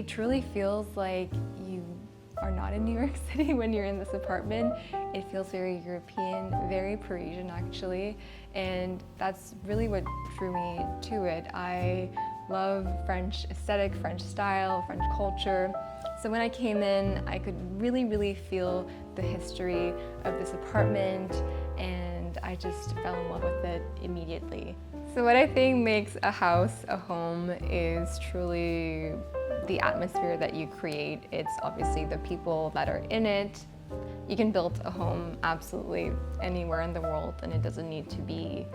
It truly feels like you are not in New York City when you're in this apartment. It feels very European, very Parisian actually, and that's really what drew me to it. I love French aesthetic, French style, French culture. So when I came in, I could really feel the history of this apartment, and I just fell in love with it immediately. So what I think makes a house a home is truly the atmosphere that you create. It's obviously the people that are in it. You can build a home absolutely anywhere in the world, and it doesn't need to be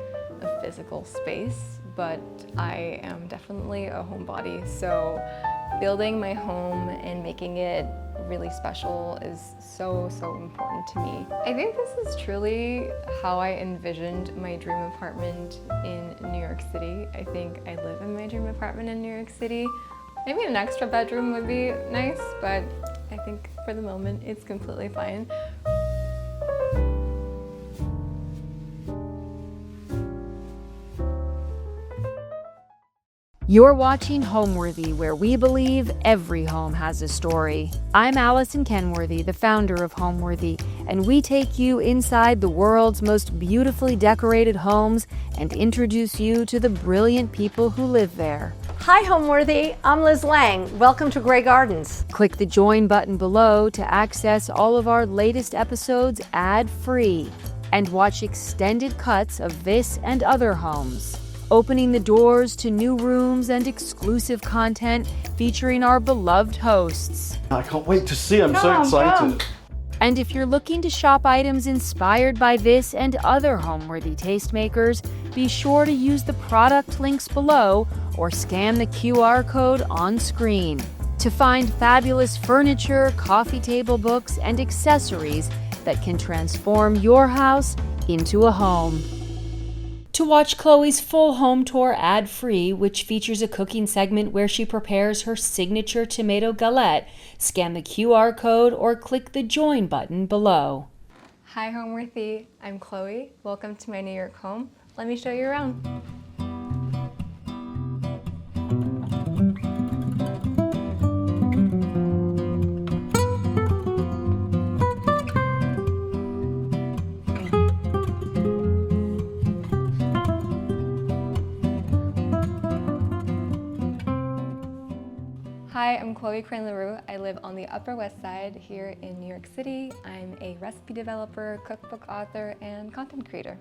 a physical space, but I am definitely a homebody, so building my home and making it really special is so important to me. I think this is truly how I envisioned my dream apartment in New York City. I think I live in my dream apartment in New York City. Maybe an extra bedroom would be nice, but I think for the moment it's completely fine. You're watching Homeworthy, where we believe every home has a story. I'm Allison Kenworthy, the founder of Homeworthy, and we take you inside the world's most beautifully decorated homes and introduce you to the brilliant people who live there. Hi Homeworthy, I'm Liz Lang. Welcome to Grey Gardens. Click the join button below to access all of our latest episodes ad-free and watch extended cuts of this and other homes, opening the doors to new rooms and exclusive content featuring our beloved hosts. I can't wait to see, I'm so excited. And if you're looking to shop items inspired by this and other Homeworthy tastemakers, be sure to use the product links below or scan the QR code on screen to find fabulous furniture, coffee table books, and accessories that can transform your house into a home. To watch Chloe's full home tour ad-free, which features a cooking segment where she prepares her signature tomato galette, scan the QR code or click the join button below. Hi Homeworthy, I'm Chloe. Welcome to my New York home. Let me show you around. Hi, I'm Chloé Crane-Leroux. I live on the Upper West Side here in New York City. I'm a recipe developer, cookbook author, and content creator.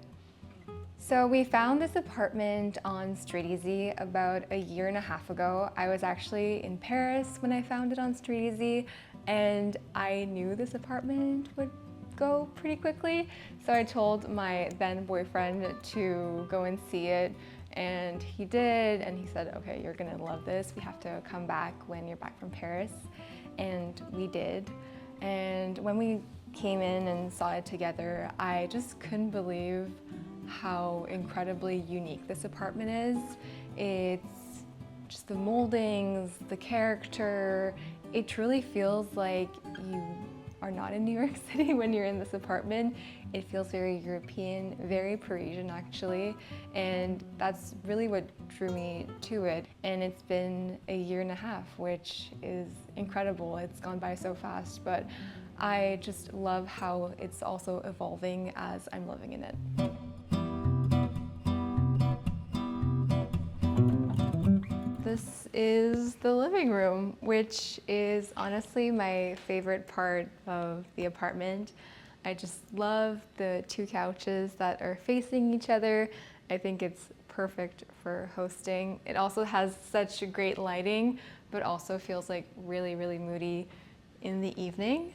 So we found this apartment on StreetEasy about a year and a half ago. I was actually in Paris when I found it on StreetEasy, and I knew this apartment would go pretty quickly. So I told my then boyfriend to go and see it. And he did, and he said, okay, you're gonna love this. We have to come back when you're back from Paris. And we did. And when we came in and saw it together, I just couldn't believe how incredibly unique this apartment is. It's just the moldings, the character. It truly feels like you are not in New York City when you're in this apartment. It feels very European, very Parisian actually, and that's really what drew me to it. And it's been a year and a half, which is incredible. It's gone by so fast, but I just love how it's also evolving as I'm living in it. This is the living room, which is honestly my favorite part of the apartment. I just love the two couches that are facing each other. I think it's perfect for hosting. It also has such great lighting, but also feels like really moody in the evening.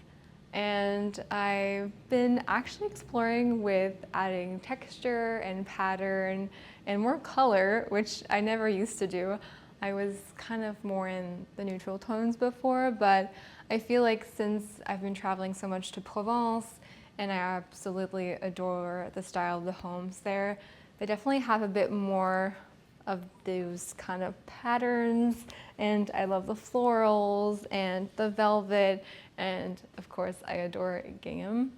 And I've been actually exploring with adding texture and pattern and more color, which I never used to do. I was kind of more in the neutral tones before, but I feel like since I've been traveling so much to Provence, and I absolutely adore the style of the homes there, they definitely have a bit more of those kind of patterns, and I love the florals and the velvet, and of course I adore gingham.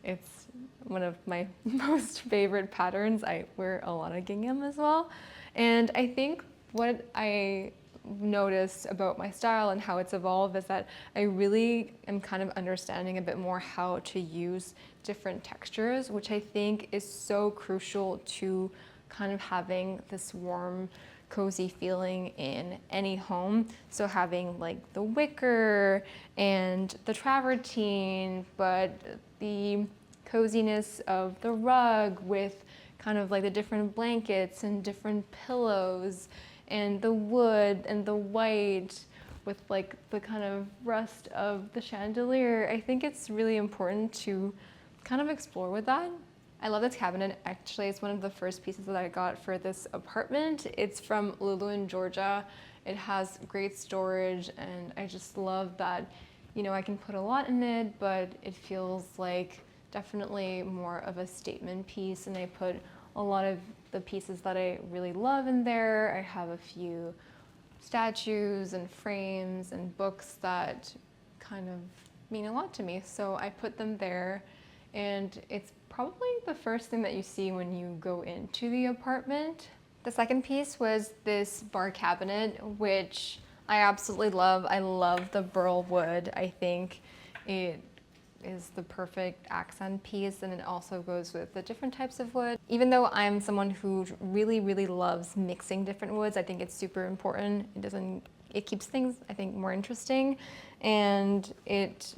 It's one of my most favorite patterns. I wear a lot of gingham as well, and I think what I noticed about my style and how it's evolved is that I really am kind of understanding a bit more how to use different textures, which I think is so crucial to kind of having this warm, cozy feeling in any home. So having like the wicker and the travertine, but the coziness of the rug with kind of like the different blankets and different pillows, and the wood and the white with like the kind of rust of the chandelier. I think it's really important to kind of explore with that. I love this cabinet. Actually, it's one of the first pieces that I got for this apartment. It's from Lulu in Georgia. It has great storage, and I just love that, you know, I can put a lot in it, but it feels like definitely more of a statement piece, and I put a lot of the pieces that I really love in there. I have a few statues and frames and books that kind of mean a lot to me, so I put them there, and it's probably the first thing that you see when you go into the apartment. The second piece was this bar cabinet, which I absolutely love. I love the burl wood. I think it is the perfect accent piece, and it also goes with the different types of wood. Even though I'm someone who really loves mixing different woods, I think it's super important. It keeps things, I think, more interesting, and it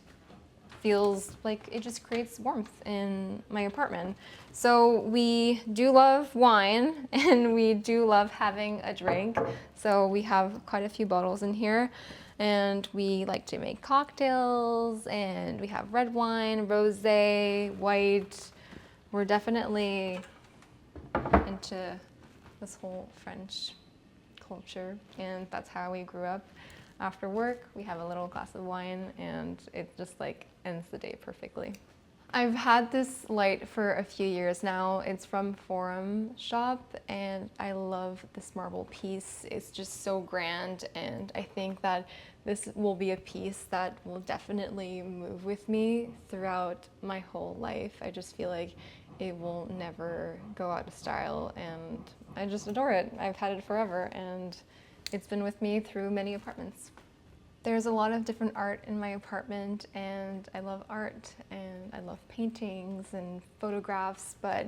feels like it just creates warmth in my apartment. So we do love wine and we do love having a drink. So we have quite a few bottles in here, and we like to make cocktails, and we have red wine, rosé, white. We're definitely into this whole French culture, and that's how we grew up. After work, we have a little glass of wine, and it just like ends the day perfectly. I've had this light for a few years now. It's from Forum Shop, and I love this marble piece. It's just so grand, and I think that this will be a piece that will definitely move with me throughout my whole life. I just feel like it will never go out of style, and I just adore it. I've had it forever, and it's been with me through many apartments. There's a lot of different art in my apartment, and I love art, and I love paintings and photographs, but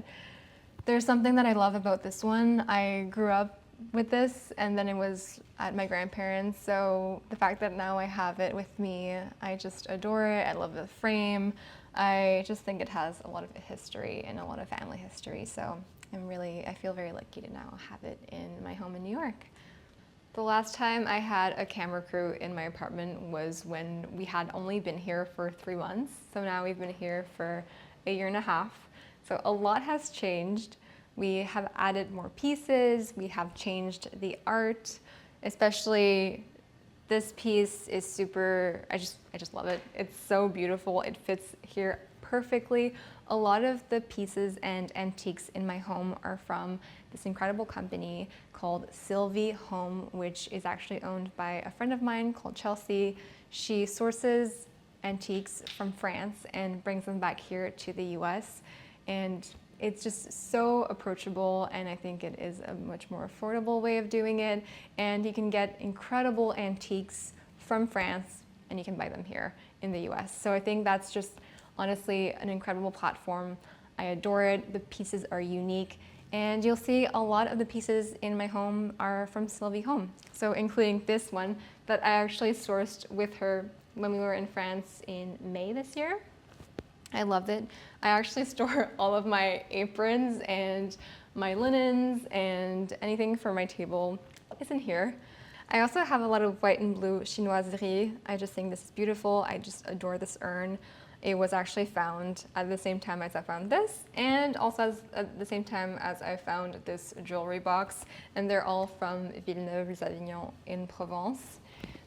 there's something that I love about this one. I grew up with this, and then it was at my grandparents', so the fact that now I have it with me, I just adore it. I love the frame. I just think it has a lot of history and a lot of family history, so I feel very lucky to now have it in my home in New York. The last time I had a camera crew in my apartment was when we had only been here for 3 months. So now we've been here for a year and a half. So a lot has changed. We have added more pieces. We have changed the art, especially this piece is super, I just love it. It's so beautiful. It fits here perfectly. A lot of the pieces and antiques in my home are from this incredible company called Sylvie Home, which is actually owned by a friend of mine called Chelsea. She sources antiques from France and brings them back here to the US. And it's just so approachable, and I think it is a much more affordable way of doing it. And you can get incredible antiques from France, and you can buy them here in the US. So I think that's just honestly an incredible platform. I adore it. The pieces are unique, and you'll see a lot of the pieces in my home are from Sylvie Home. So including this one that I actually sourced with her when we were in France in May this year. I loved it. I actually store all of my aprons and my linens and anything for my table is in here. I also have a lot of white and blue chinoiserie. I just think this is beautiful. I just adore this urn. It was actually found at the same time as I found this, and also at the same time as I found this jewelry box, and they're all from Villeneuve-les-Avignon in Provence.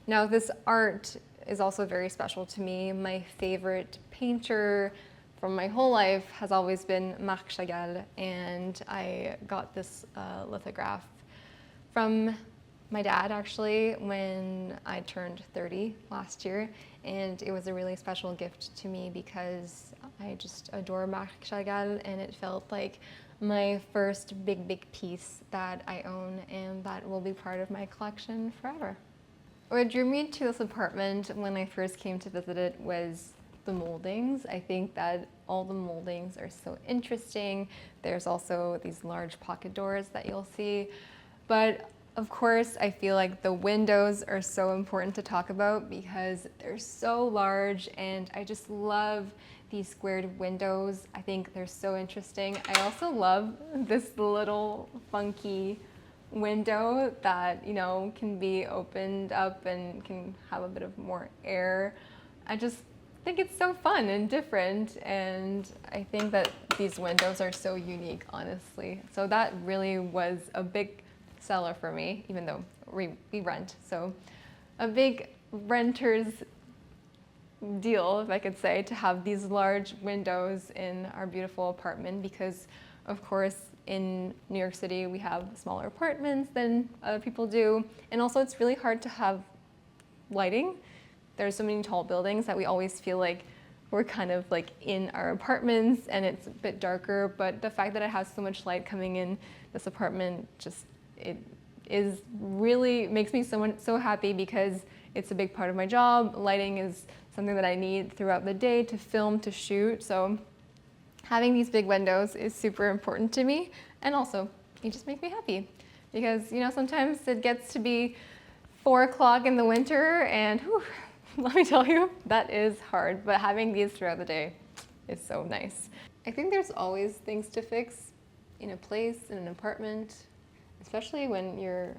Now this art is also very special to me. My favorite painter from my whole life has always been Marc Chagall, and I got this lithograph from my dad actually when I turned 30 last year, and it was a really special gift to me because I just adore Marc Chagall, and it felt like my first big piece that I own and that will be part of my collection forever. What drew me to this apartment when I first came to visit it was the moldings. I think that all the moldings are so interesting. There's also these large pocket doors that you'll see. But of course, I feel like the windows are so important to talk about because they're so large, and I just love these squared windows. I think they're so interesting. I also love this little funky window that, you know, can be opened up and can have a bit of more air. I just think it's so fun and different, and I think that these windows are so unique, honestly. So that really was a big seller for me, even though we rent. So a big renter's deal, if I could say, to have these large windows in our beautiful apartment, because of course in New York City we have smaller apartments than other people do, and also it's really hard to have lighting. There's so many tall buildings that we always feel like we're kind of like in our apartments and it's a bit darker, but the fact that it has so much light coming in this apartment, just it is really makes me so happy, because it's a big part of my job. Lighting is something that I need throughout the day to film, to shoot. So having these big windows is super important to me, and also they just make me happy, because you know sometimes it gets to be 4 o'clock in the winter and whew, let me tell you, that is hard, but having these throughout the day is so nice. I think there's always things to fix in a place, in an apartment, especially when you're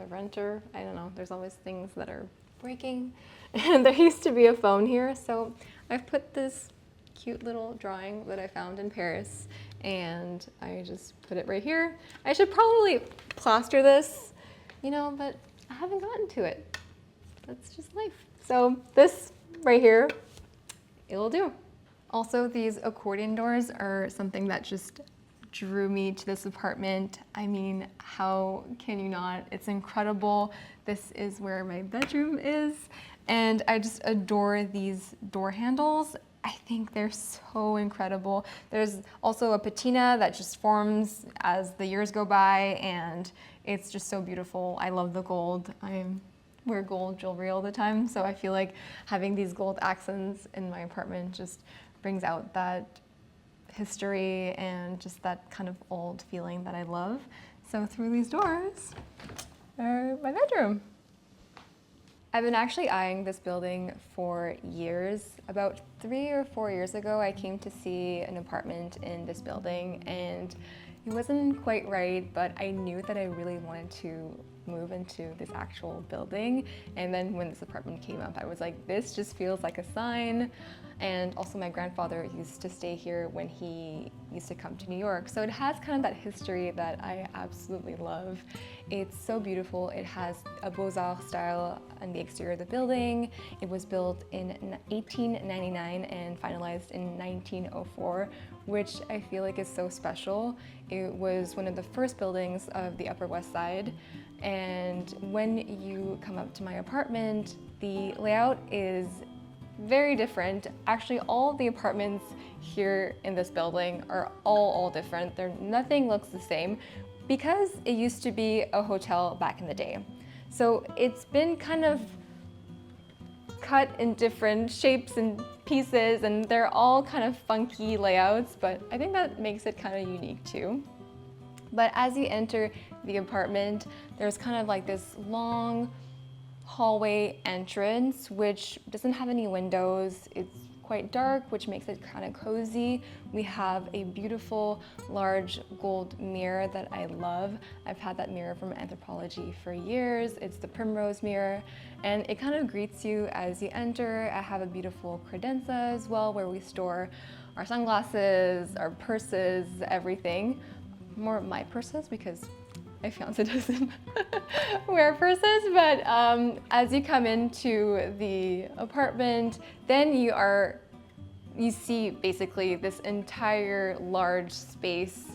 a renter. I don't know, there's always things that are breaking. And there used to be a phone here, so I've put this cute little drawing that I found in Paris, and I just put it right here. I should probably plaster this, you know, but I haven't gotten to it. That's just life. So this right here, it'll do. Also, these accordion doors are something that just drew me to this apartment. I mean, how can you not? It's incredible. This is where my bedroom is, and I just adore these door handles. I think they're so incredible. There's also a patina that just forms as the years go by, and it's just so beautiful. I love the gold. I wear gold jewelry all the time, so I feel like having these gold accents in my apartment just brings out that history and just that kind of old feeling that I love. So through these doors are my bedroom. I've been actually eyeing this building for years. About 3 or 4 years ago, I came to see an apartment in this building, and it wasn't quite right, but I knew that I really wanted to move into this actual building. And then when this apartment came up, I was like, this just feels like a sign. And also my grandfather used to stay here when he used to come to New York. So it has kind of that history that I absolutely love. It's so beautiful. It has a Beaux-Arts style on the exterior of the building. It was built in 1899 and finalized in 1904, which I feel like is so special. It was one of the first buildings of the Upper West Side. And when you come up to my apartment, the layout is very different. Actually, all the apartments here in this building are all different. Nothing looks the same because it used to be a hotel back in the day. So it's been kind of cut in different shapes and pieces, and they're all kind of funky layouts, but I think that makes it kind of unique too. But as you enter the apartment, there's kind of like this long hallway entrance, which doesn't have any windows. It's quite dark, which makes it kind of cozy. We have a beautiful large gold mirror that I love. I've had that mirror from Anthropologie for years. It's the Primrose mirror, and it kind of greets you as you enter. I have a beautiful credenza as well, where we store our sunglasses, our purses, everything. More my purses, because my fiance doesn't wear purses, but as you come into the apartment, then you see basically this entire large space,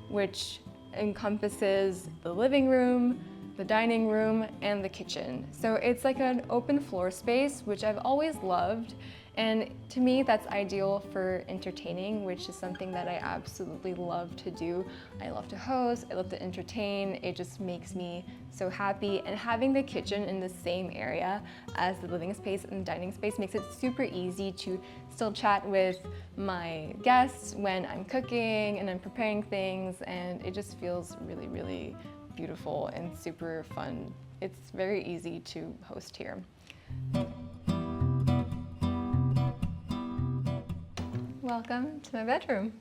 which encompasses the living room, the dining room, and the kitchen. So it's like an open floor space, which I've always loved. And to me, that's ideal for entertaining, which is something that I absolutely love to do. I love to host, I love to entertain. It just makes me so happy. And having the kitchen in the same area as the living space and dining space makes it super easy to still chat with my guests when I'm cooking and I'm preparing things. And it just feels really, really beautiful and super fun. It's very easy to host here. Welcome to my bedroom.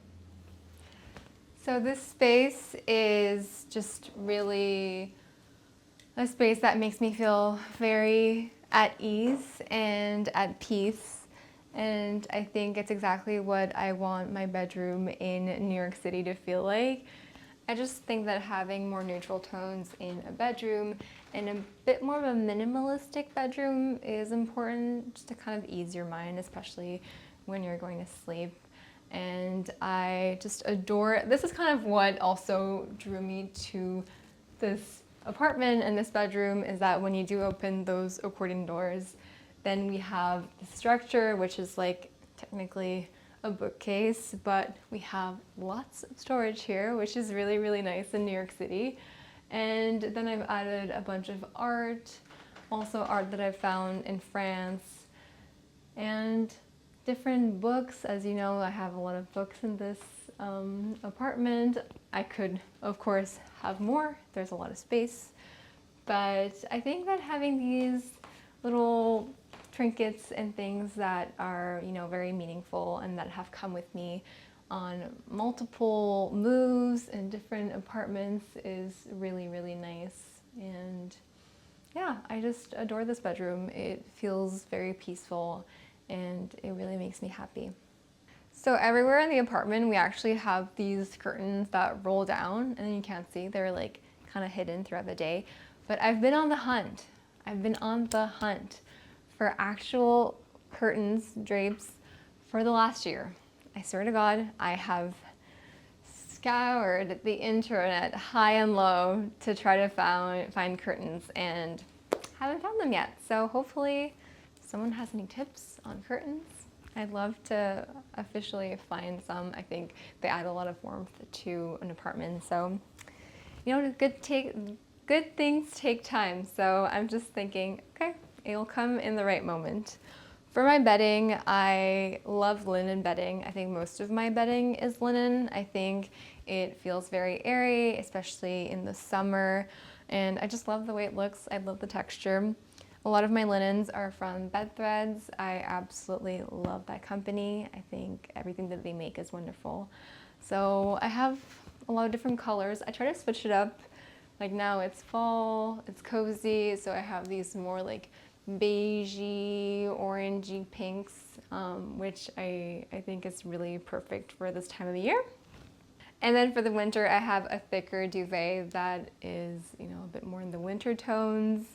So this space is just really a space that makes me feel very at ease and at peace. And I think it's exactly what I want my bedroom in New York City to feel like. I just think that having more neutral tones in a bedroom and a bit more of a minimalistic bedroom is important just to kind of ease your mind, especially when you're going to sleep. And I just adore, this is kind of what also drew me to this apartment and this bedroom, is that when you do open those accordion doors, then we have the structure, which is like technically a bookcase, but we have lots of storage here, which is really, really nice in New York City. And then I've added a bunch of art, also art that I've found in France, and different books. As you know, I have a lot of books in this apartment. I could, of course, have more. There's a lot of space. But I think that having these little trinkets and things that are, you know, very meaningful and that have come with me on multiple moves and different apartments is really, really nice. And yeah, I just adore this bedroom. It feels very peaceful and it really makes me happy. So everywhere in the apartment, we actually have these curtains that roll down, and you can't see, they're like kind of hidden throughout the day. But I've been on the hunt. I've been on the hunt for actual curtains, drapes, for the last year. I swear to God, I have scoured the internet high and low to try to find curtains, and haven't found them yet. So hopefully someone has any tips on curtains. I'd love to officially find some. I think they add a lot of warmth to an apartment. So, you know, good things take time. So I'm just thinking, okay, it'll come in the right moment. For my bedding, I love linen bedding. I think most of my bedding is linen. I think it feels very airy, especially in the summer. And I just love the way it looks. I love the texture. A lot of my linens are from Bed Threads. I absolutely love that company. I think everything that they make is wonderful. So I have a lot of different colors. I try to switch it up. Like now it's fall, it's cozy, so I have these more like beigey, orangey pinks, which I think is really perfect for this time of the year. And then for the winter, I have a thicker duvet that is, you know, a bit more in the winter tones.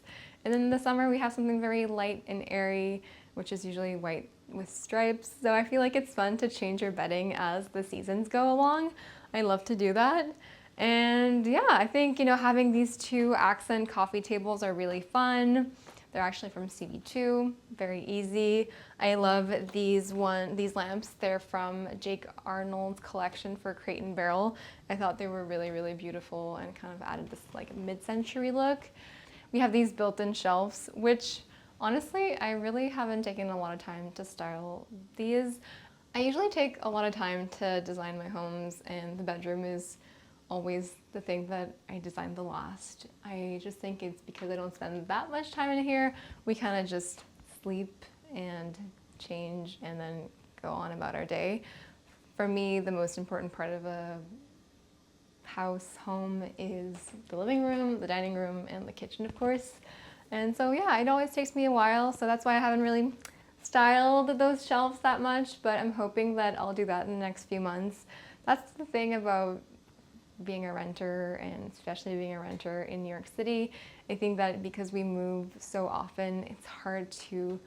And then in the summer, we have something very light and airy, which is usually white with stripes. So I feel like it's fun to change your bedding as the seasons go along. I love to do that. And yeah, I think, you know, having these two accent coffee tables are really fun. They're actually from CB2, very easy. I love these lamps. They're from Jake Arnold's collection for Crate and Barrel. I thought they were really, really beautiful and kind of added this like mid-century look. We have these built-in shelves, which honestly, I really haven't taken a lot of time to style these. I usually take a lot of time to design my homes, and the bedroom is always the thing that I design the last. I just think it's because I don't spend that much time in here. We kind of just sleep and change and then go on about our day. For me, the most important part of a home is the living room, the dining room, and the kitchen, of course. And so yeah, it always takes me a while, so that's why I haven't really styled those shelves that much, but I'm hoping that I'll do that in the next few months. That's the thing about being a renter, and especially being a renter in New York City. I think that because we move so often, it's hard to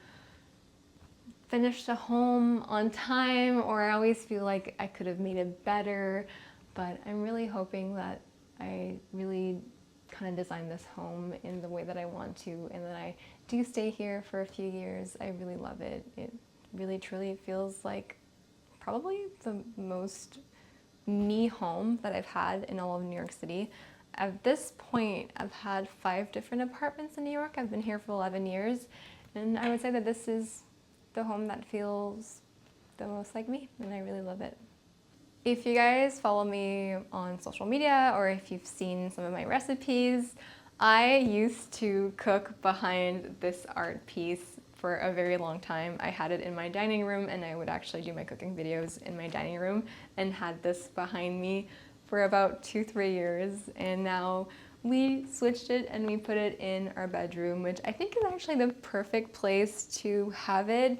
finish the home on time, or I always feel like I could have made it better. But I'm really hoping that I really kind of design this home in the way that I want to, and then I do stay here for a few years. I really love it. It really truly feels like probably the most me home that I've had in all of New York City. At this point, I've had 5 different apartments in New York. I've been here for 11 years, and I would say that this is the home that feels the most like me, and I really love it. If you guys follow me on social media, or if you've seen some of my recipes, I used to cook behind this art piece for a very long time. I had it in my dining room, and I would actually do my cooking videos in my dining room, and had this behind me for about 2-3 years. And now we switched it and we put it in our bedroom, which I think is actually the perfect place to have it.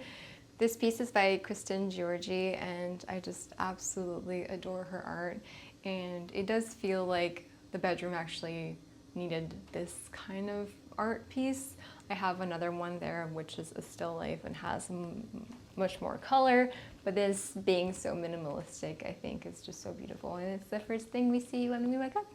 This piece is by Kristen Georgi, and I just absolutely adore her art. And it does feel like the bedroom actually needed this kind of art piece. I have another one there, which is a still life and has much more color, but this being so minimalistic, I think is just so beautiful. And it's the first thing we see when we wake up.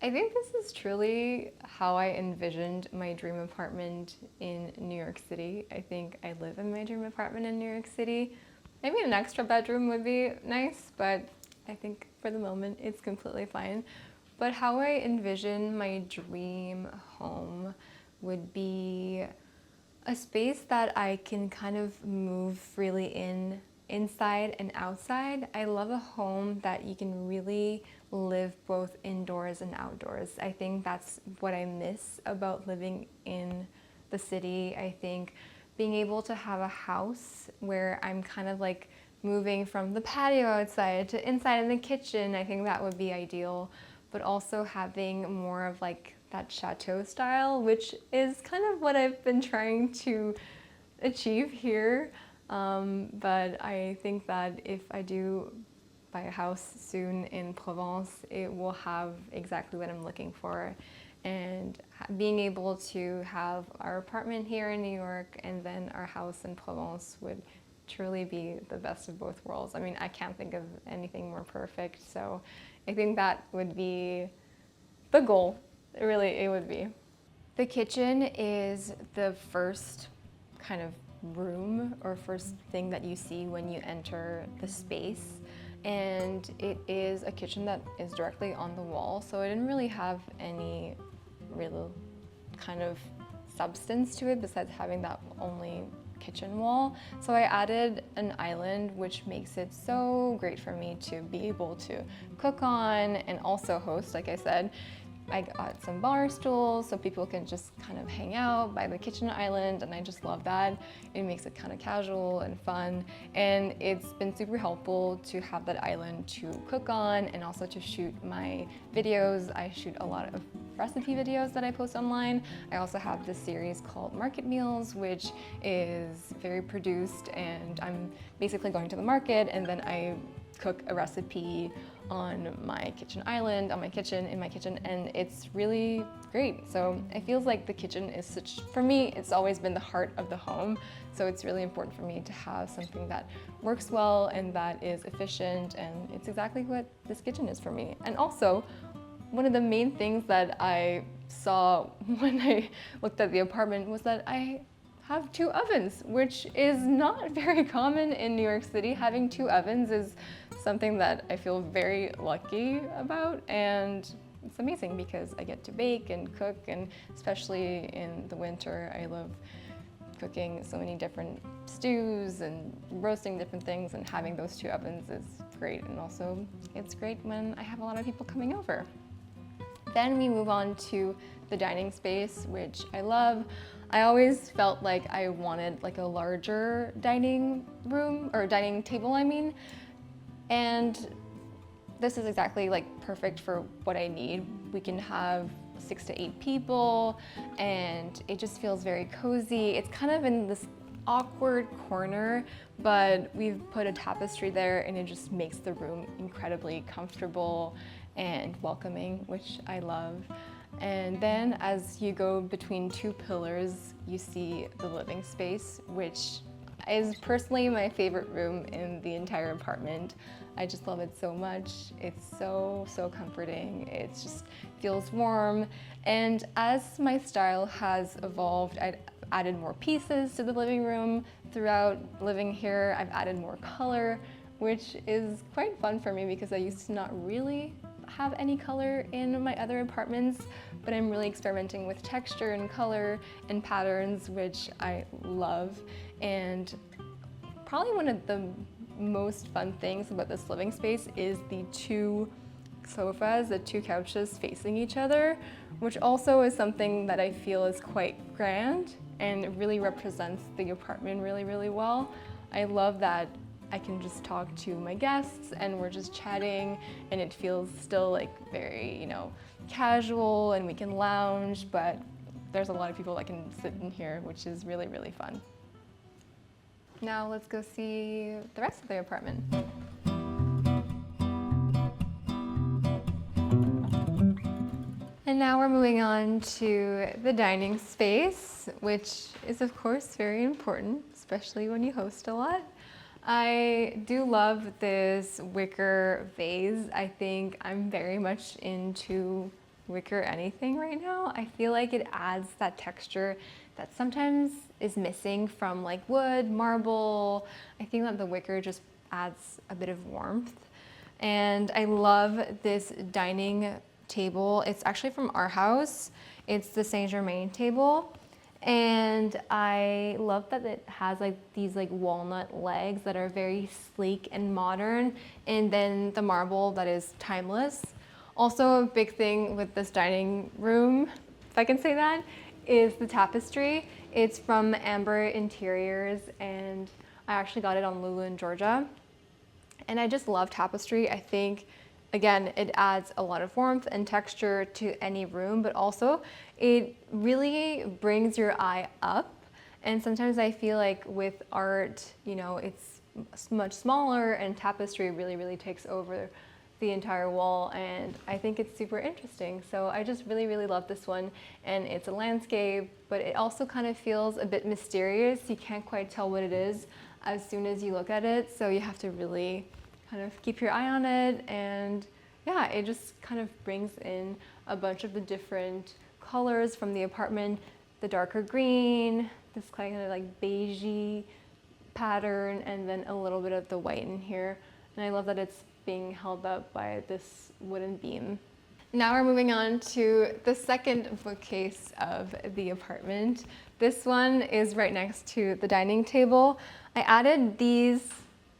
I think this is truly how I envisioned my dream apartment in New York City. I think I live in my dream apartment in New York City. Maybe an extra bedroom would be nice, but I think for the moment it's completely fine. But how I envision my dream home would be a space that I can kind of move freely inside and outside. I love a home that you can really live both indoors and outdoors. I think that's what I miss about living in the city. I think being able to have a house where I'm kind of like moving from the patio outside to inside in the kitchen, I think that would be ideal. But also having more of like that chateau style, which is kind of what I've been trying to achieve here. But I think that if I do buy a house soon in Provence, it will have exactly what I'm looking for. And being able to have our apartment here in New York and then our house in Provence would truly be the best of both worlds. I mean, I can't think of anything more perfect. So I think that would be the goal. Really, it would be. The kitchen is the first kind of room or first thing that you see when you enter the space. And it is a kitchen that is directly on the wall, so it didn't really have any real kind of substance to it besides having that only kitchen wall. So I added an island, which makes it so great for me to be able to cook on and also host, like I said. I got some bar stools so people can just kind of hang out by the kitchen island, and I just love that. It makes it kind of casual and fun, and it's been super helpful to have that island to cook on and also to shoot my videos. I shoot a lot of recipe videos that I post online. I also have this series called Market Meals, which is very produced, and I'm basically going to the market and then I cook a recipe on my kitchen island, in my kitchen, and it's really great. So it feels like the kitchen is for me, it's always been the heart of the home. So it's really important for me to have something that works well and that is efficient, and it's exactly what this kitchen is for me. And also, one of the main things that I saw when I looked at the apartment was that I have 2 ovens, which is not very common in New York City. Having 2 ovens is something that I feel very lucky about, and it's amazing because I get to bake and cook, and especially in the winter, I love cooking so many different stews and roasting different things, and having those 2 ovens is great. And also, it's great when I have a lot of people coming over. Then we move on to the dining space, which I love. I always felt like I wanted like a larger dining room, or dining table, I mean. And this is exactly like perfect for what I need. We can have 6 to 8 people, and it just feels very cozy. It's kind of in this awkward corner, but we've put a tapestry there, and it just makes the room incredibly comfortable and welcoming, which I love. And then as you go between 2 pillars, you see the living space, which is personally my favorite room in the entire apartment. I just love it so much. It's so comforting. It just feels warm. And as my style has evolved, I've added more pieces to the living room. Throughout living here, I've added more color, which is quite fun for me because I used to not really have any color in my other apartments, but I'm really experimenting with texture and color and patterns, which I love. And probably one of the most fun things about this living space is the two sofas, the two couches facing each other, which also is something that I feel is quite grand and it really represents the apartment really well. I love that I can just talk to my guests and we're just chatting and it feels still like very, you know, casual and we can lounge, but there's a lot of people that can sit in here, which is really fun. Now let's go see the rest of the apartment. And now we're moving on to the dining space, which is of course very important, especially when you host a lot. I do love this wicker vase. I think I'm very much into wicker anything right now. I feel like it adds that texture that sometimes is missing from like wood, marble. I think that the wicker just adds a bit of warmth. And I love this dining table. It's actually from our house. It's the Saint Germain table. And I love that it has like these like walnut legs that are very sleek and modern, and then the marble that is timeless. Also a big thing with this dining room, if I can say that, is the tapestry. It's from Amber Interiors and I actually got it on Lulu in Georgia. And I just love tapestry. I think again, it adds a lot of warmth and texture to any room, but also it really brings your eye up. And sometimes I feel like with art, you know, it's much smaller and tapestry really takes over the entire wall, and I think it's super interesting. So I just really love this one, and it's a landscape, but it also kind of feels a bit mysterious. You can't quite tell what it is as soon as you look at it, so you have to really kind of keep your eye on it. And yeah, it just kind of brings in a bunch of the different colors from the apartment, the darker green, this kind of like beigey pattern, and then a little bit of the white in here. And I love that it's being held up by this wooden beam. Now we're moving on to the second bookcase of the apartment. This one is right next to the dining table. I added these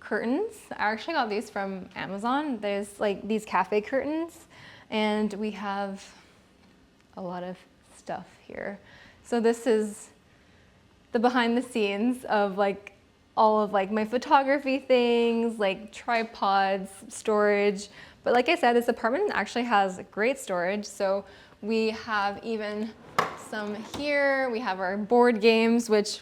curtains. I actually got these from Amazon. There's like these cafe curtains, and we have a lot of stuff here. So this is the behind the scenes of like all of like my photography things, like tripods, storage. But like I said, this apartment actually has great storage. So we have even some here. We have our board games, which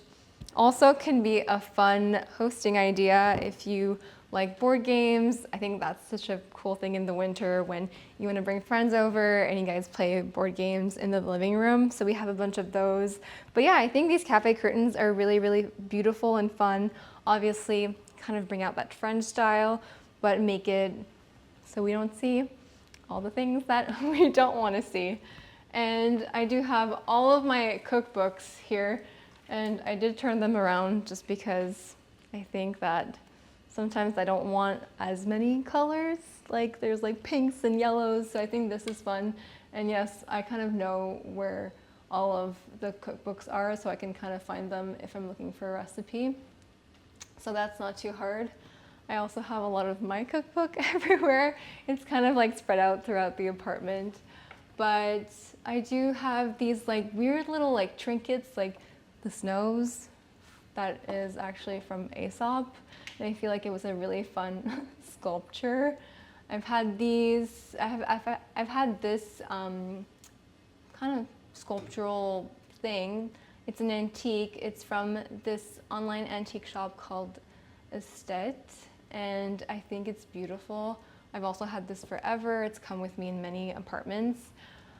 also can be a fun hosting idea if you like board games. I think that's such a cool thing in the winter when you want to bring friends over and you guys play board games in the living room. So we have a bunch of those. But yeah, I think these cafe curtains are really beautiful and fun. Obviously, kind of bring out that French style, but make it so we don't see all the things that we don't want to see. And I do have all of my cookbooks here, and I did turn them around just because I think that sometimes I don't want as many colors. Like there's like pinks and yellows, so I think this is fun. And yes, I kind of know where all of the cookbooks are, so I can kind of find them if I'm looking for a recipe. So that's not too hard. I also have a lot of my cookbook everywhere. It's kind of like spread out throughout the apartment. But I do have these like weird little like trinkets, like the snows. That is actually from Aesop. And I feel like it was a really fun sculpture. I've had these, I've had this kind of sculptural thing. It's an antique. It's from this online antique shop called Estate, and I think it's beautiful. I've also had this forever. It's come with me in many apartments.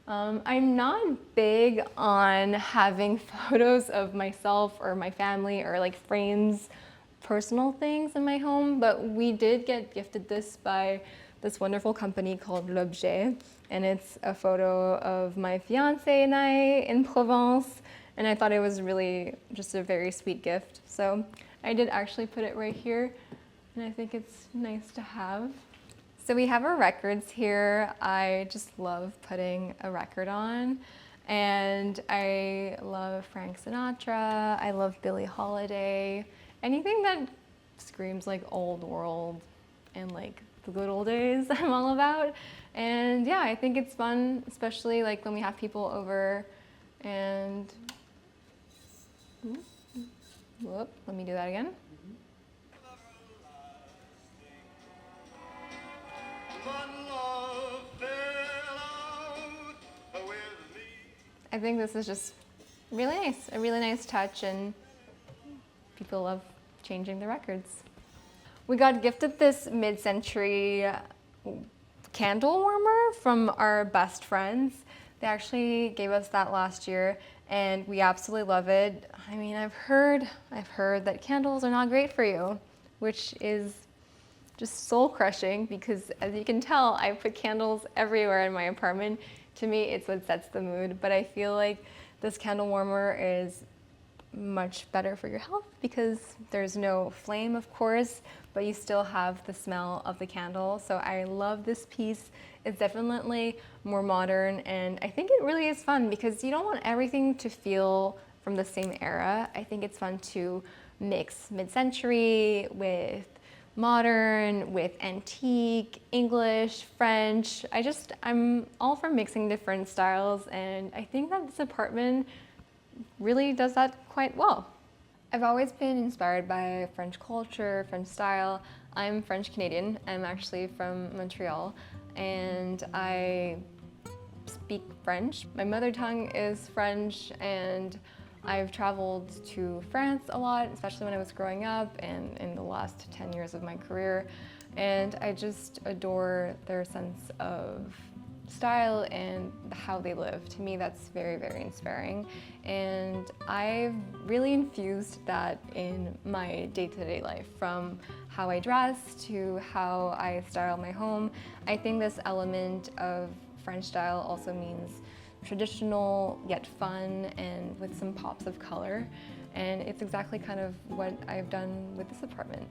I'm not big on having photos of myself or my family or like frames personal things in my home, but we did get gifted this by this wonderful company called L'Objet, and it's a photo of my fiance and I in Provence, and I thought it was really just a very sweet gift. So I did actually put it right here, and I think it's nice to have. So we have our records here. I just love putting a record on, and I love Frank Sinatra, I love Billie Holiday, anything that screams like old world and like the good old days I'm all about. And yeah, I think it's fun, especially like when we have people over and, whoop, let me do that again. I think this is just really nice, a really nice touch, and people love changing the records. We got gifted this mid-century candle warmer from our best friends. They actually gave us that last year, and we absolutely love it. I mean, I've heard that candles are not great for you, which is just soul crushing, because as you can tell, I put candles everywhere in my apartment. To me, it's what sets the mood, but I feel like this candle warmer is much better for your health because there's no flame, of course, but you still have the smell of the candle. So I love this piece. It's definitely more modern, and I think it really is fun because you don't want everything to feel from the same era. I think it's fun to mix mid-century with modern, with antique, English, French. I'm all for mixing different styles, and I think that this apartment really does that quite well. I've always been inspired by French culture, French style. I'm French Canadian. I'm actually from Montreal, and I speak French. My mother tongue is French, and I've traveled to France a lot, especially when I was growing up and in the last 10 years of my career. And I just adore their sense of style and how they live. To me, that's very, very inspiring. And I've really infused that in my day-to-day life, from how I dress to how I style my home. I think this element of French style also means traditional yet fun and with some pops of color, and it's exactly kind of what I've done with this apartment.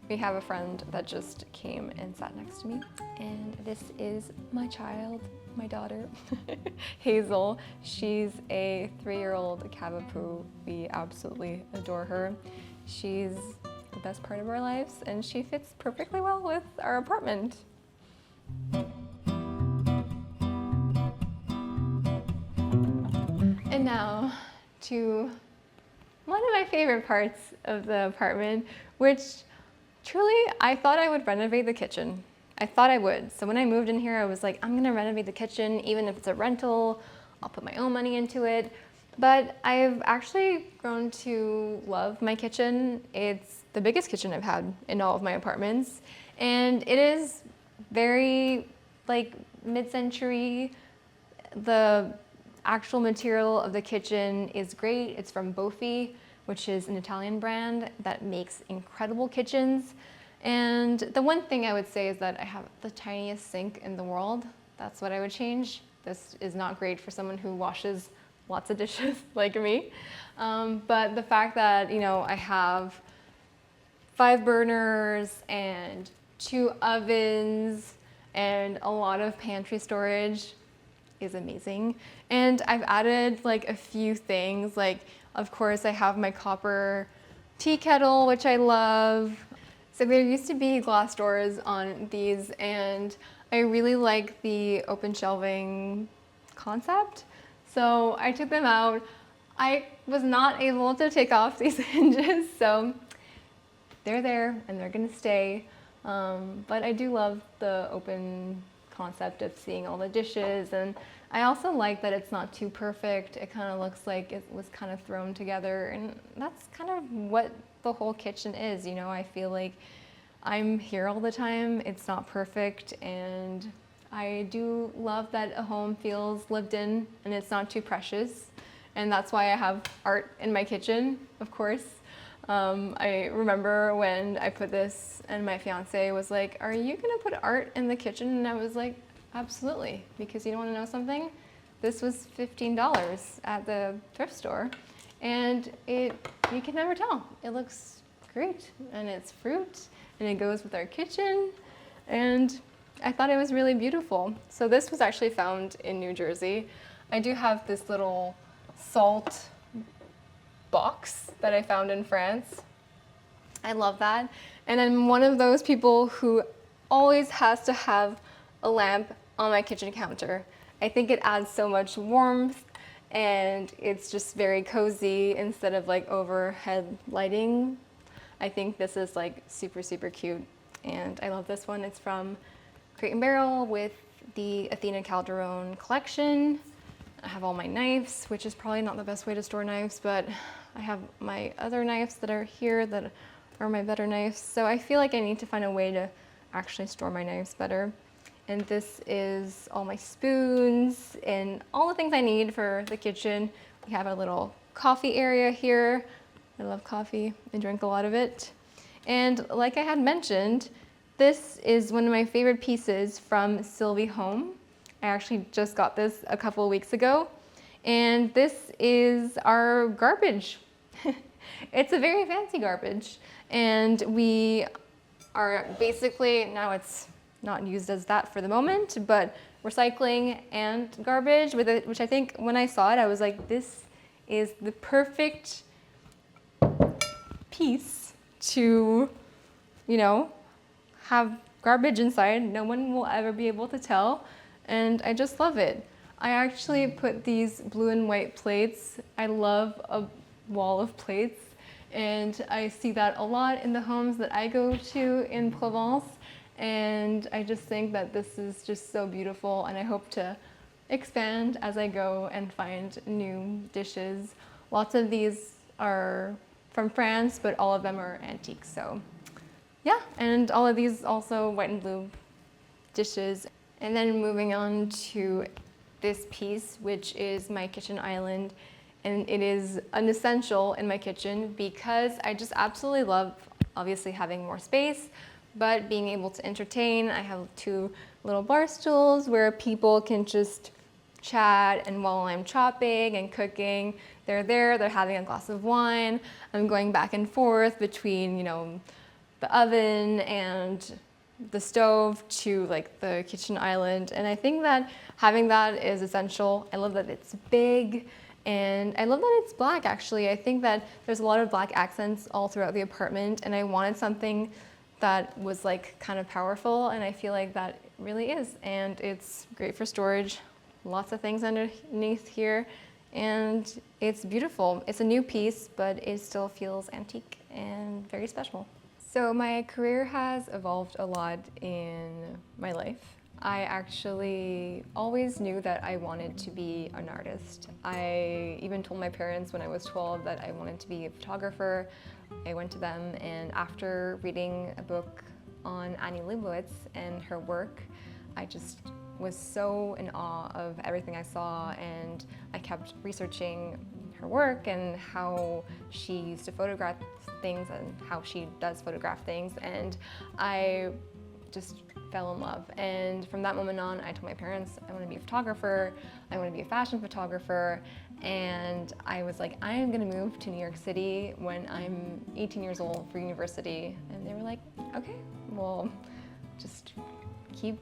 We have a friend that just came and sat next to me, and this is my child, my daughter, Hazel. She's a 3-year-old Cavapoo. We absolutely adore her. She's the best part of our lives, and she fits perfectly well with our apartment. And now to one of my favorite parts of the apartment, which truly I thought I would renovate the kitchen. I thought I would. So when I moved in here, I was like, I'm gonna renovate the kitchen, even if it's a rental, I'll put my own money into it. But I've actually grown to love my kitchen. It's the biggest kitchen I've had in all of my apartments. And it is very like mid-century. The actual material of the kitchen is great. It's from Bofi, which is an Italian brand that makes incredible kitchens. And the one thing I would say is that I have the tiniest sink in the world. That's what I would change. This is not great for someone who washes lots of dishes like me. But the fact that, I have 5 burners and 2 ovens and a lot of pantry storage is amazing. And I've added like a few things, like of course I have my copper tea kettle, which I love. So there used to be glass doors on these, and I really like the open shelving concept. So I took them out. I was not able to take off these hinges, so they're there and they're gonna stay. But I do love the open concept of seeing all the dishes, and I also like that it's not too perfect. It kind of looks like it was kind of thrown together, and that's kind of what the whole kitchen is. I feel like I'm here all the time. It's not perfect, and I do love that a home feels lived in and it's not too precious, and that's why I have art in my kitchen, of course. I remember when I put this and my fiance was like, "Are you gonna put art in the kitchen?" And I was like, "Absolutely," because you don't wanna know something? This was $15 at the thrift store, and you can never tell. It looks great, and it's fruit, and it goes with our kitchen, and I thought it was really beautiful. So this was actually found in New Jersey. I do have this little salt box that I found in France. I love that. And I'm one of those people who always has to have a lamp on my kitchen counter. I think it adds so much warmth, and it's just very cozy instead of like overhead lighting. I think this is like super, super cute. And I love this one. It's from Crate & Barrel with the Athena Calderon collection. I have all my knives, which is probably not the best way to store knives, but I have my other knives that are here that are my better knives. So I feel like I need to find a way to actually store my knives better. And this is all my spoons and all the things I need for the kitchen. We have a little coffee area here. I love coffee. I drink a lot of it. And like I had mentioned, this is one of my favorite pieces from Sylvie Home. I actually just got this a couple of weeks ago, and this is our garbage. It's a very fancy garbage, and we are basically, now it's not used as that for the moment, but recycling and garbage with it, which I think when I saw it, I was like, this is the perfect piece to, you know, have garbage inside. No one will ever be able to tell. And I just love it. I actually put these blue and white plates. I love a wall of plates, and I see that a lot in the homes that I go to in Provence, and I just think that this is just so beautiful, and I hope to expand as I go and find new dishes. Lots of these are from France, but all of them are antiques, so yeah, and all of these also white and blue dishes. And then moving on to this piece, which is my kitchen island. And it is an essential in my kitchen because I just absolutely love, obviously, having more space, but being able to entertain. I have 2 little bar stools where people can just chat, and while I'm chopping and cooking, they're there, they're having a glass of wine. I'm going back and forth between, you know, the oven and the stove to like the kitchen island, and I think that having that is essential. I love that it's big, and I love that it's black actually. I think that there's a lot of black accents all throughout the apartment, and I wanted something that was like kind of powerful, and I feel like that really is, and it's great for storage. Lots of things underneath here, and it's beautiful. It's a new piece, but it still feels antique and very special. So my career has evolved a lot in my life. I actually always knew that I wanted to be an artist. I even told my parents when I was 12 that I wanted to be a photographer. I went to them, and after reading a book on Annie Leibovitz and her work, I just was so in awe of everything I saw, and I kept researching her work and how she used to photograph things and how she does photograph things, and I just fell in love. And from that moment on, I told my parents I want to be a photographer, I want to be a fashion photographer, and I was like, I am going to move to New York City when I'm 18 years old for university. And they were like, okay, well, just keep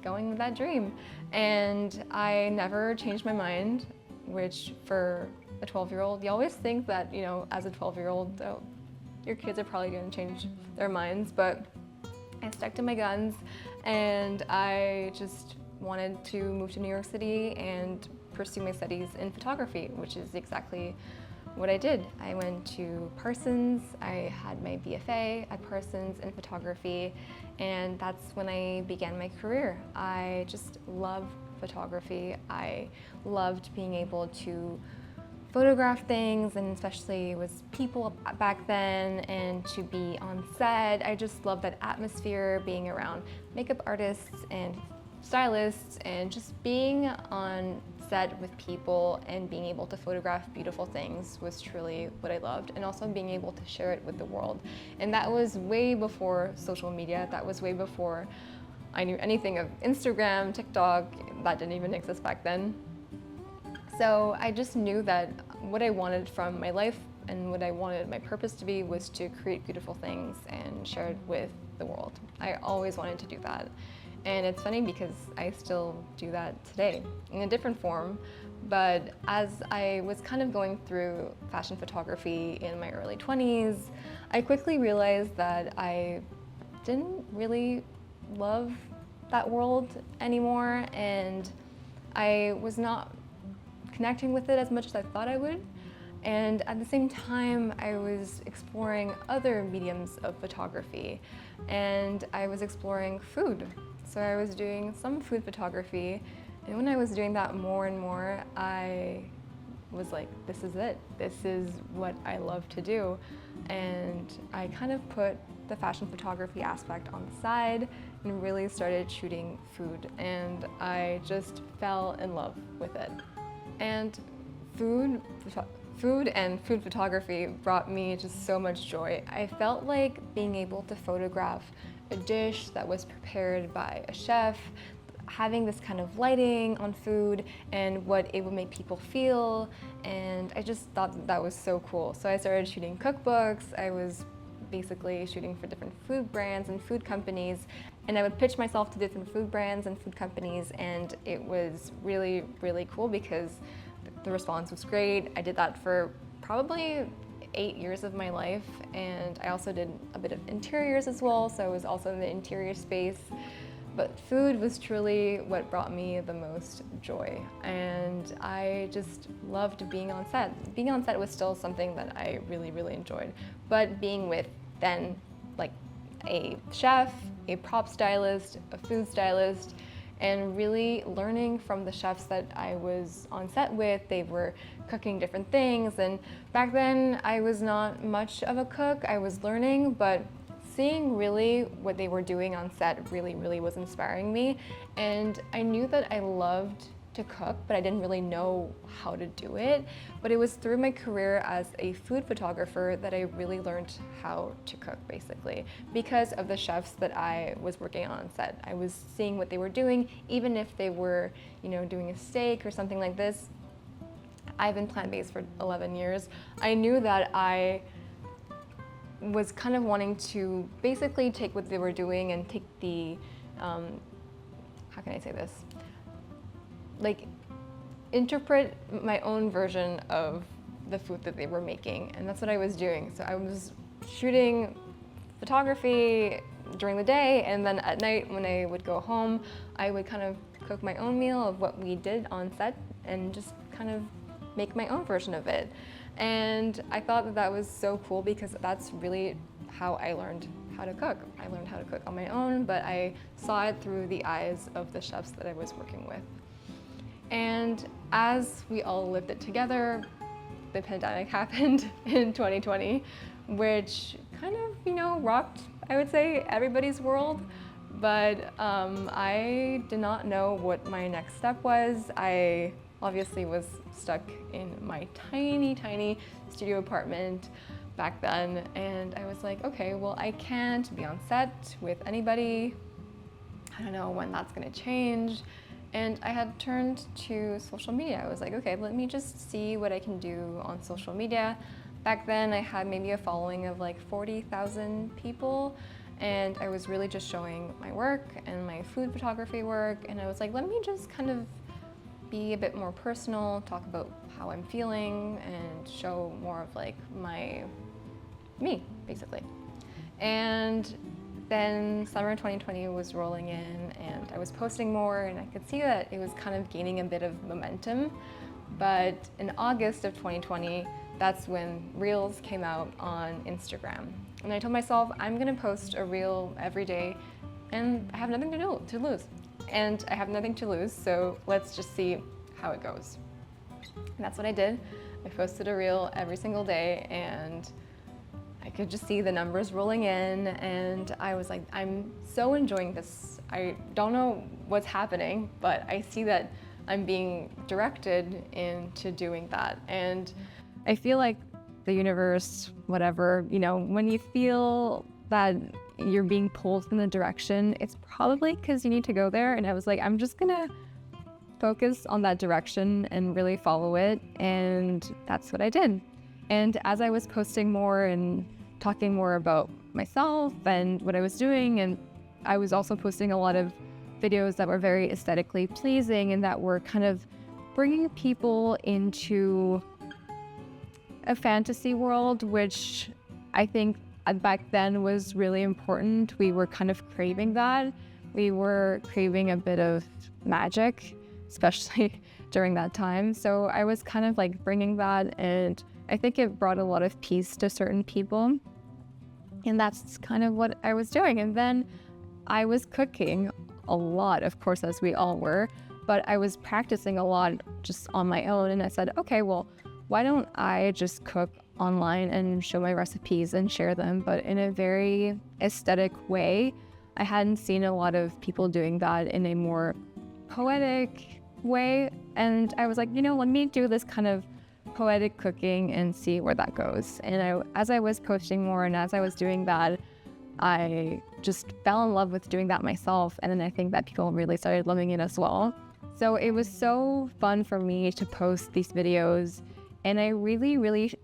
going with that dream. And I never changed my mind, which for a 12-year-old, you always think that, you know, as a 12-year-old, your kids are probably going to change their minds, but I stuck to my guns, and I just wanted to move to New York City and pursue my studies in photography, which is exactly what I did. I went to Parsons, I had my BFA at Parsons in photography, and that's when I began my career. I just love photography. I loved being able to photograph things, and especially with people back then, and to be on set. I just love that atmosphere, being around makeup artists and stylists, and just being on set with people and being able to photograph beautiful things was truly what I loved, and also being able to share it with the world. And that was way before social media. That was way before I knew anything of Instagram, TikTok. That didn't even exist back then. So I just knew that what I wanted from my life and what I wanted my purpose to be was to create beautiful things and share it with the world. I always wanted to do that. And it's funny because I still do that today in a different form. But as I was kind of going through fashion photography in my early 20s, I quickly realized that I didn't really love that world anymore, and I was not connecting with it as much as I thought I would. And at the same time, I was exploring other mediums of photography, and I was exploring food. So I was doing some food photography, and when I was doing that more and more, I was like, this is it. This is what I love to do. And I kind of put the fashion photography aspect on the side and really started shooting food, and I just fell in love with it. And food and food photography brought me just so much joy. I felt like being able to photograph a dish that was prepared by a chef, having this kind of lighting on food and what it would make people feel, and I just thought that was so cool. So I started shooting cookbooks. I was basically shooting for different food brands and food companies, and I would pitch myself to different food brands and food companies, and it was really, really cool because the response was great. I did that for probably 8 years of my life, and I also did a bit of interiors as well, so I was also in the interior space. But food was truly what brought me the most joy, and I just loved being on set. Being on set was still something that I really, really enjoyed, but being with then like a chef, a prop stylist, a food stylist, and really learning from the chefs that I was on set with. They were cooking different things, and back then I was not much of a cook. I was learning, but seeing really what they were doing on set really, really was inspiring me. And I knew that I loved to cook, but I didn't really know how to do it. But it was through my career as a food photographer that I really learned how to cook, basically, because of the chefs that I was working on set. I was seeing what they were doing, even if they were, doing a steak or something like this. I've been plant-based for 11 years. I knew that I was kind of wanting to basically take what they were doing and take the, how can I say this? Like, interpret my own version of the food that they were making, and that's what I was doing. So I was shooting photography during the day, and then at night when I would go home, I would kind of cook my own meal of what we did on set and just kind of make my own version of it. And I thought that that was so cool because that's really how I learned how to cook. I learned how to cook on my own, but I saw it through the eyes of the chefs that I was working with. And as we all lived it together, the pandemic happened in 2020, which kind of, rocked, I would say, everybody's world. But I did not know what my next step was. I obviously was stuck in my tiny, tiny studio apartment back then, and I was like, okay, well, I can't be on set with anybody. I don't know when that's gonna change. And I had turned to social media. I was like, okay, let me just see what I can do on social media. Back then, I had maybe a following of like 40,000 people, and I was really just showing my work and my food photography work, and I was like, let me just kind of be a bit more personal, talk about how I'm feeling, and show more of like me, basically. And then summer 2020 was rolling in, and I was posting more, and I could see that it was kind of gaining a bit of momentum. But in August of 2020, that's when Reels came out on Instagram. And I told myself, I'm gonna post a Reel every day, and I have nothing to lose. And I have nothing to lose, so let's just see how it goes. And that's what I did. I posted a Reel every single day, and I could just see the numbers rolling in, and I was like, I'm so enjoying this. I don't know what's happening, but I see that I'm being directed into doing that. And I feel like the universe, whatever, you know, when you feel that you're being pulled in the direction, it's probably because you need to go there. And I was like, I'm just gonna focus on that direction and really follow it. And that's what I did. And as I was posting more and talking more about myself and what I was doing, and I was also posting a lot of videos that were very aesthetically pleasing and that were kind of bringing people into a fantasy world, which I think back then was really important. We were kind of craving that. We were craving a bit of magic, especially during that time. So I was kind of like bringing that, and I think it brought a lot of peace to certain people. And that's kind of what I was doing. And then I was cooking a lot, of course, as we all were, but I was practicing a lot just on my own. And I said, okay, well, why don't I just cook online and show my recipes and share them, but in a very aesthetic way. I hadn't seen a lot of people doing that in a more poetic way. And I was like, you know, let me do this kind of poetic cooking and see where that goes. And as I was posting more and as I was doing that, I just fell in love with doing that myself. And then I think that people really started loving it as well. So it was so fun for me to post these videos. And it really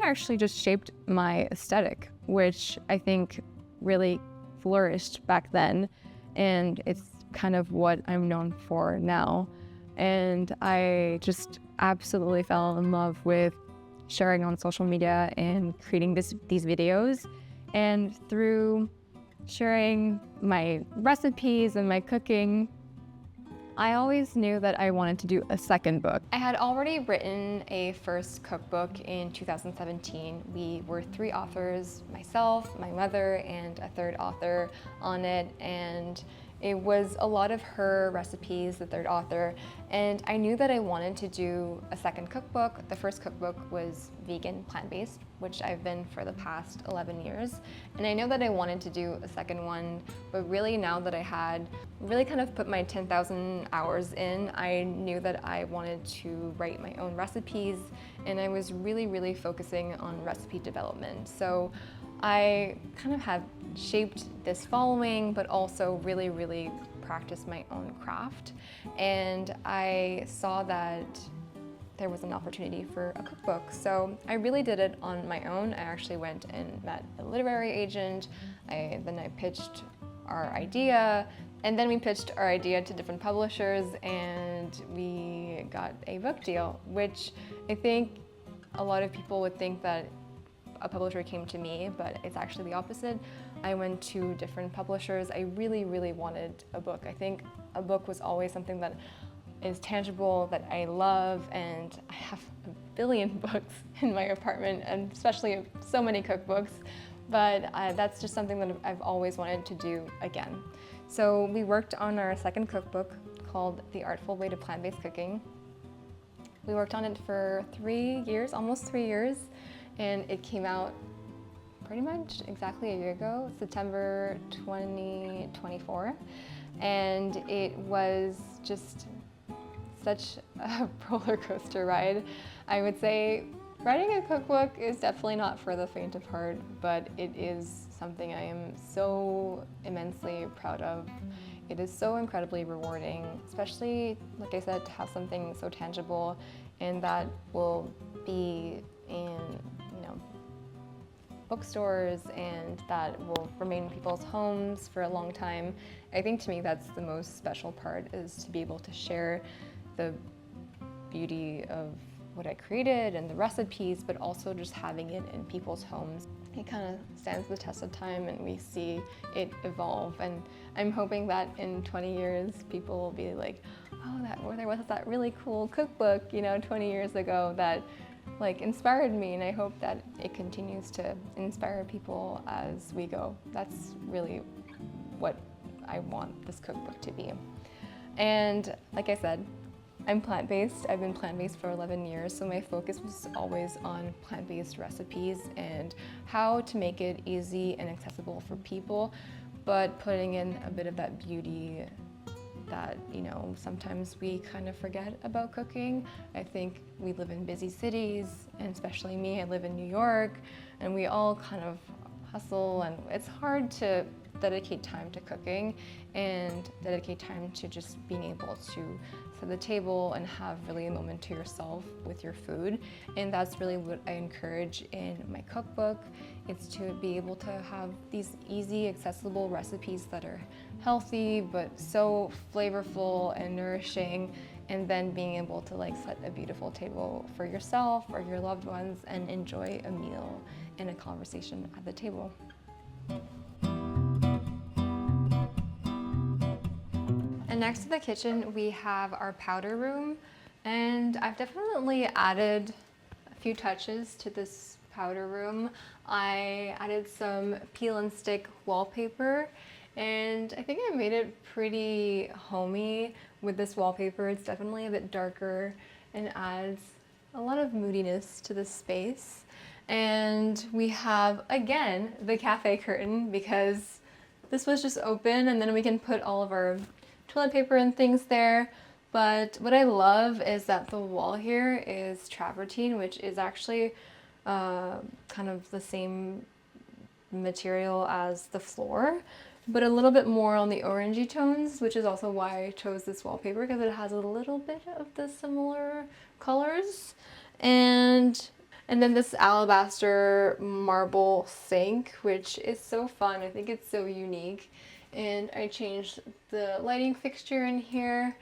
actually just shaped my aesthetic, which I think really flourished back then. And it's kind of what I'm known for now. And I just absolutely fell in love with sharing on social media and creating these videos. And through sharing my recipes and my cooking, I always knew that I wanted to do a second book. I had already written a first cookbook in 2017. We were 3 authors, myself, my mother, and a third author on it. And it was a lot of her recipes, the third author, and I knew that I wanted to do a second cookbook. The first cookbook was vegan, plant-based, which I've been for the past 11 years. And I know that I wanted to do a second one, but really now that I had really kind of put my 10,000 hours in, I knew that I wanted to write my own recipes, and I was really focusing on recipe development. So I kind of have shaped this following, but also really practiced my own craft. And I saw that there was an opportunity for a cookbook. So I really did it on my own. I actually went and met a literary agent. Then I pitched our idea, and then we pitched our idea to different publishers, and we got a book deal, which I think a lot of people would think that a publisher came to me, but it's actually the opposite. I went to different publishers. I really wanted a book. I think a book was always something that is tangible, that I love, and I have a billion books in my apartment, and especially so many cookbooks, but that's just something that I've always wanted to do again. So we worked on our second cookbook called The Artful Way to Plant-Based Cooking. We worked on it for 3 years, almost 3 years, and it came out pretty much exactly a year ago, September 2024. And it was just such a roller coaster ride. I would say writing a cookbook is definitely not for the faint of heart, but it is something I am so immensely proud of. It is so incredibly rewarding, especially, like I said, to have something so tangible and that will be in bookstores and that will remain in people's homes for a long time. I think to me that's the most special part, is to be able to share the beauty of what I created and the recipes, but also just having it in people's homes. It kind of stands the test of time and we see it evolve, and I'm hoping that in 20 years people will be like, oh, there was that really cool cookbook 20 years ago that inspired me, and I hope that it continues to inspire people as we go. That's really what I want this cookbook to be. And like I said, I'm plant-based. I've been plant-based for 11 years, so my focus was always on plant-based recipes and how to make it easy and accessible for people, but putting in a bit of that beauty that, you know, sometimes we kind of forget about cooking. I think we live in busy cities, and especially me, I live in New York, and we all kind of hustle, and it's hard to dedicate time to cooking and dedicate time to just being able to set the table and have really a moment to yourself with your food. And that's really what I encourage in my cookbook. It's to be able to have these easy, accessible recipes that are healthy but so flavorful and nourishing, and then being able to like set a beautiful table for yourself or your loved ones and enjoy a meal and a conversation at the table. And next to the kitchen, we have our powder room, and I've definitely added a few touches to this powder room. I added some peel and stick wallpaper, and I think I made it pretty homey with this wallpaper. It's definitely a bit darker and adds a lot of moodiness to the space. And we have, again, the cafe curtain, because this was just open, and then we can put all of our toilet paper and things there. But what I love is that the wall here is travertine, which is actually kind of the same material as the floor, but a little bit more on the orangey tones, which is also why I chose this wallpaper, because it has a little bit of the similar colors. And then this alabaster marble sink, which is so fun. I think it's so unique. And I changed the lighting fixture in here.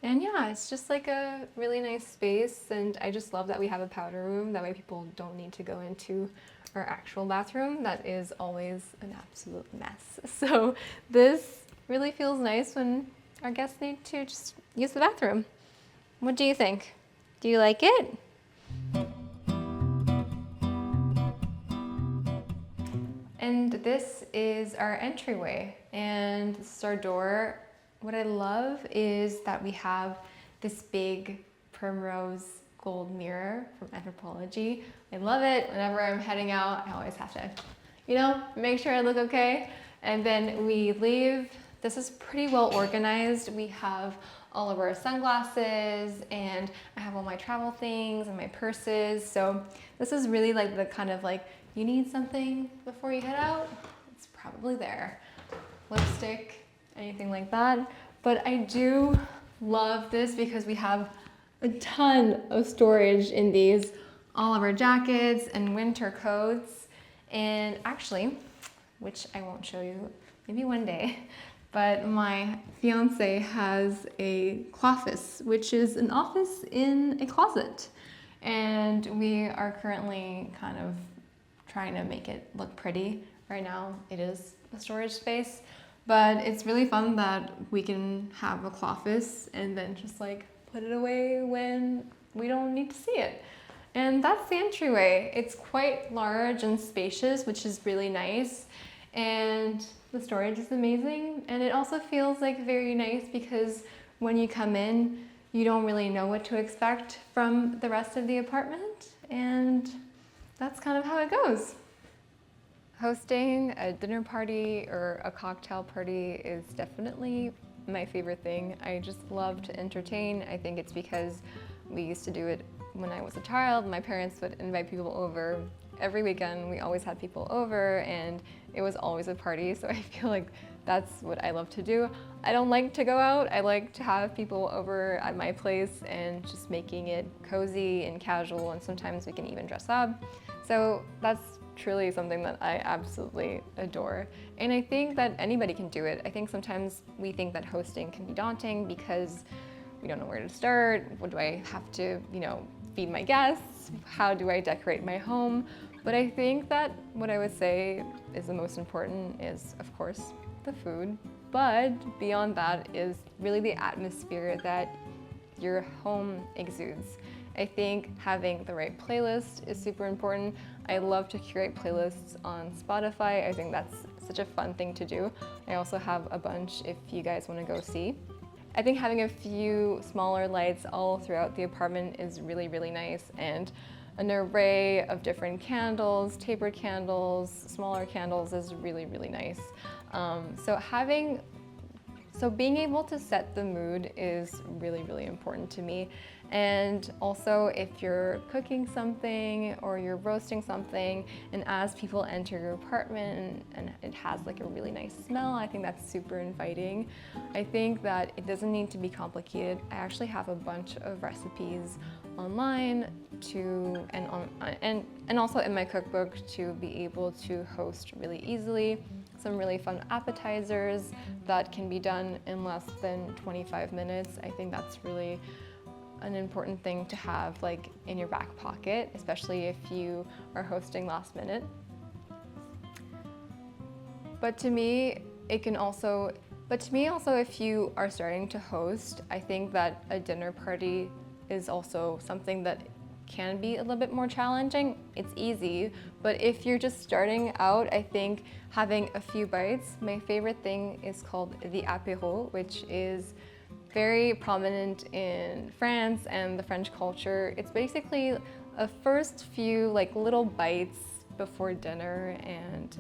And yeah, it's just like a really nice space. And I just love that we have a powder room. That way people don't need to go into our actual bathroom. That is always an absolute mess. So this really feels nice when our guests need to just use the bathroom. What do you think? Do you like it? And this is our entryway, and this is our door. What I love is that we have this big primrose gold mirror from Anthropology. I love it. Whenever I'm heading out, I always have to, you know, make sure I look okay. And then we leave. This is pretty well organized. We have all of our sunglasses, and I have all my travel things and my purses. So this is really like the kind of like, you need something before you head out, it's probably there. Lipstick, anything like that. But I do love this because we have a ton of storage in these, all of our jackets and winter coats. And actually, which I won't show you, maybe one day, but my fiance has a cloffice, which is an office in a closet. And we are currently kind of trying to make it look pretty. Right now it is a storage space, but it's really fun that we can have a cloffice and then just like put it away when we don't need to see it. And that's the entryway. It's quite large and spacious, which is really nice. And the storage is amazing. And it also feels like very nice because when you come in, you don't really know what to expect from the rest of the apartment. And that's kind of how it goes. Hosting a dinner party or a cocktail party is definitely my favorite thing. I just love to entertain. I think it's because we used to do it when I was a child. My parents would invite people over every weekend. We always had people over, and it was always a party. So I feel like that's what I love to do. I don't like to go out. I like to have people over at my place and just making it cozy and casual, and sometimes we can even dress up. So that's truly something that I absolutely adore. And I think that anybody can do it. I think sometimes we think that hosting can be daunting because we don't know where to start. What do I have to, you know, feed my guests? How do I decorate my home? But I think that what I would say is the most important is, of course, the food. But beyond that is really the atmosphere that your home exudes. I think having the right playlist is super important. I love to curate playlists on Spotify. I think that's such a fun thing to do. I also have a bunch if you guys want to go see. I think having a few smaller lights all throughout the apartment is really, really nice, and an array of different candles, tapered candles, smaller candles is really, really nice. So having So being able to set the mood is really, really important to me. And also if you're cooking something or you're roasting something, and as people enter your apartment and it has like a really nice smell, I think that's super inviting. I think that it doesn't need to be complicated. I actually have a bunch of recipes online and also in my cookbook to be able to host really easily. Some really fun appetizers that can be done in less than 25 minutes. I think that's really an important thing to have like in your back pocket, especially if you are hosting last minute. But to me also if you are starting to host, I think that a dinner party is also something that can be a little bit more challenging. It's easy, but if you're just starting out, I think having a few bites. My favorite thing is called the apéro, which is very prominent in France and the French culture. It's basically a first few like little bites before dinner, and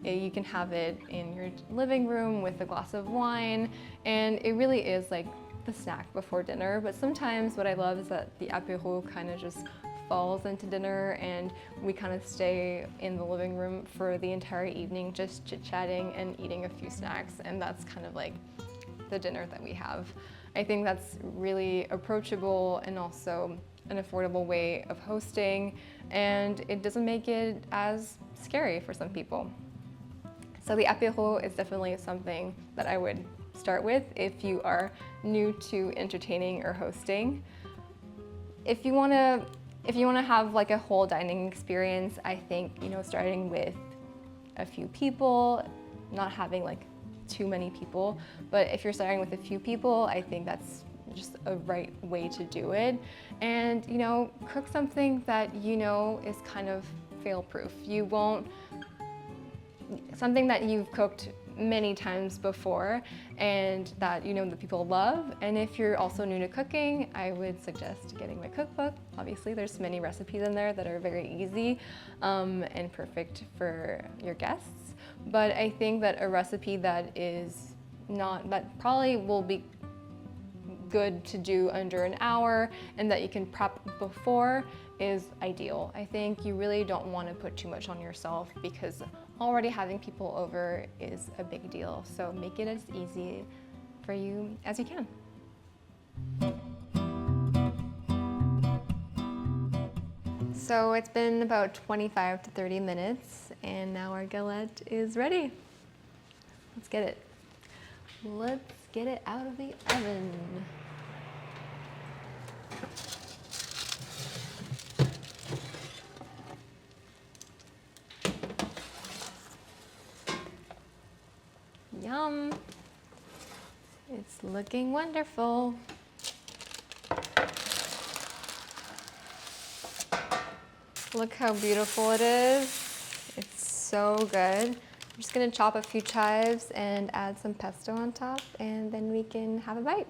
you can have it in your living room with a glass of wine, and it really is like the snack before dinner. But sometimes what I love is that the apéro kind of just falls into dinner and we kind of stay in the living room for the entire evening just chit-chatting and eating a few snacks, and that's kind of like the dinner that we have. I think that's really approachable and also an affordable way of hosting, and it doesn't make it as scary for some people. So the apéro is definitely something that I would start with if you are new to entertaining or hosting. If you want to have like a whole dining experience, I think starting with a few people, not having like too many people, but if you're starting with a few people, I think that's just a right way to do it. And cook something that is kind of fail-proof. Something that you've cooked many times before and that that people love. And if you're also new to cooking, I would suggest getting my cookbook. Obviously there's many recipes in there that are very easy and perfect for your guests. But I think that a recipe that probably will be good to do under an hour and that you can prep before is ideal. I think you really don't want to put too much on yourself because already having people over is a big deal. So make it as easy for you as you can. So it's been about 25 to 30 minutes and now our galette is ready. Let's get it. Let's get it out of the oven. Yum! It's looking wonderful. Look how beautiful it is. It's so good. I'm just gonna chop a few chives and add some pesto on top, and then we can have a bite.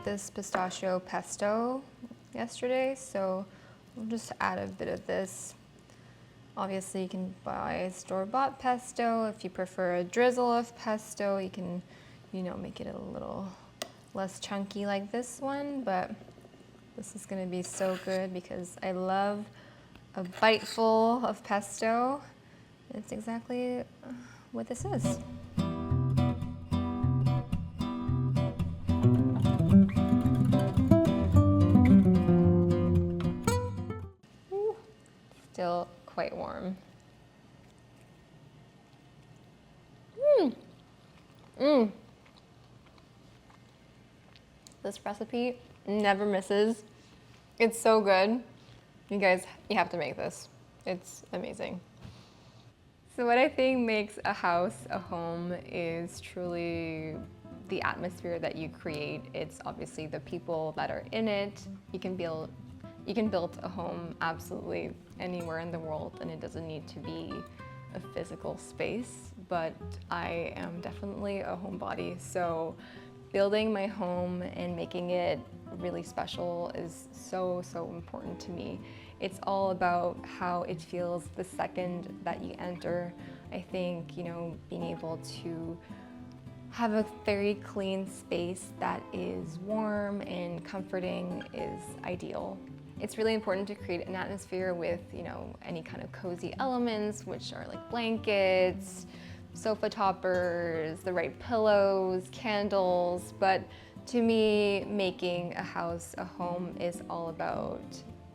This pistachio pesto yesterday, so we'll just add a bit of this. Obviously you can buy store-bought pesto. If you prefer a drizzle of pesto, you can make it a little less chunky like this one, but this is going to be so good because I love a bite full of pesto. It's exactly what this is. Still quite warm. This recipe never misses. It's so good. You guys, you have to make this. It's amazing. So what I think makes a house a home is truly the atmosphere that you create. It's obviously the people that are in it. You can build a home absolutely anywhere in the world, and it doesn't need to be a physical space, but I am definitely a homebody. So building my home and making it really special is so important to me. It's all about how it feels the second that you enter. I think, you know, being able to have a very clean space that is warm and comforting is ideal. It's really important to create an atmosphere with, you know, any kind of cozy elements, which are like blankets, sofa toppers, the right pillows, candles. But to me, making a house a home is all about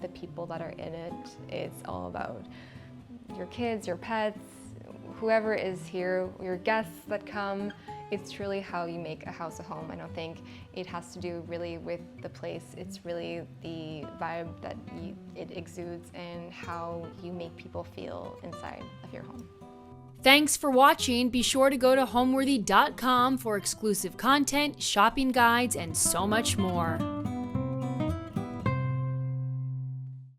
the people that are in it. It's all about your kids, your pets, whoever is here, your guests that come. It's truly how you make a house a home. I don't think it has to do really with the place. It's really the vibe that it exudes and how you make people feel inside of your home. Thanks for watching. Be sure to go to homeworthy.com for exclusive content, shopping guides, and so much more.